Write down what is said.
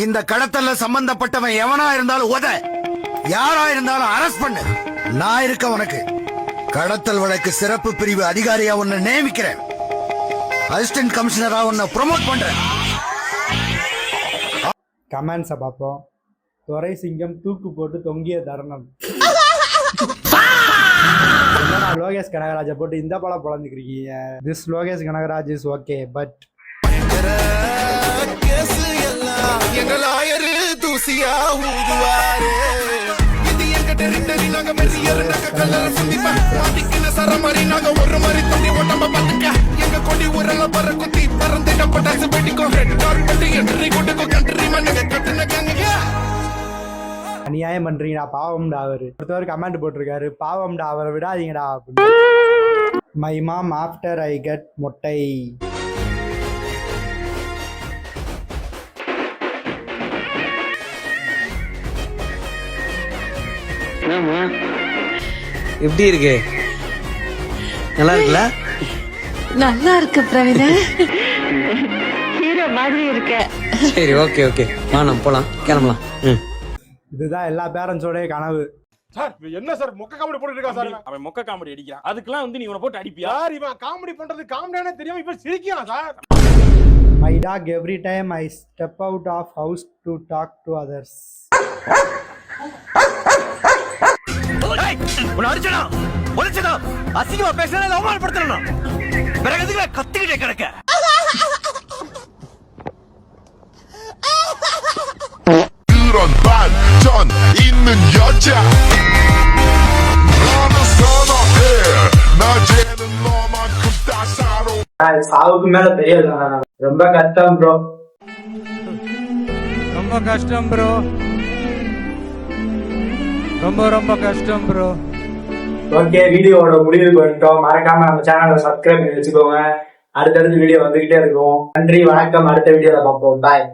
இந்த கடத்தல்ல சம்பந்தப்பட்டவன் எவனா இருந்தாலும் உத, யாரா இருந்தாலும் அரெஸ்ட் பண்ணு. நான் இருக்க உனக்கு. கடத்தல் வழக்கு சிறப்பு பிரிவு அதிகாரியா உன்னை நியமிக்கிறேன். அசிஸ்டன்ட் கமிஷனரா உன்னை ப்ரொமோட் பண்றேன். கமெண்ட்ஸை பார்ப்போம். துரை சிங்கம் தூக்கு போட்டு தொங்கிய தருணம். என்னடா லோகேஷ் கனகராஜை போட்டு இந்த படம் பொழந்துக்கிறீங்க. This Lokesh Kanagaraj is okay, but அநியாயம் பண்றீங்கடா, பாவம்டா. அவரு ஒருத்தவர் கமெண்ட் போட்டிருக்காரு, பாவம்டா அவரை விடாதீங்கடா. My mom after I get மொட்டை. எப்படி இருக்கு? நல்லா இருக்குல்ல? நல்லா இருக்கு பிரவீன, ஹீரோ மாதிரி இருக்க. சரி, ஓகே ஓகே, வா நம்ம போலாம், கிளம்பலாம். இதுதான் எல்லா பேரண்ட்ஸோட கனவு. சார் என்ன சார் மொக்க காமெடி போட்டுட்டு இருக்கா சார்? அவன் மொக்க காமெடி அடிக்கிறான், அதுக்கெல்லாம் வந்து நீ இவனை போட்டு அடிப்பியா? சார் இவன் காமெடி பண்றது காமெடியானே தெரியாம இப்ப சிரிக்கிறான் sir. My dog every time I step out of house to talk to others. உன்னை அடிச்சனா ஒளிச்சனா அசிங்கமா பேசுறத அவமானப்படுத்தணும். பிறகு எதுக்கு கத்திக்கிட்டே கிடக்க? 그런 반전 있는 여자 너는 선호해 낮에는 너만큼 따사로워. சாவுக்கு மேல தெரியல, ரொம்ப கஷ்டம் ப்ரோ, ரொம்ப கஷ்டம் ப்ரோ, ரொம்ப ரொம்ப கஷ்டம் ப்ரோ. ஓகே, வீடியோவோட முடிவுக்கு வந்துட்டோம். மறக்காம நம்ம சேனலை சப்ஸ்கிரைப் பண்ணி வச்சுக்கோங்க. அடுத்தடுத்த வீடியோ வந்துகிட்டே இருக்கும். நன்றி, வணக்கம். அடுத்த வீடியோல பார்ப்போம். பாய்.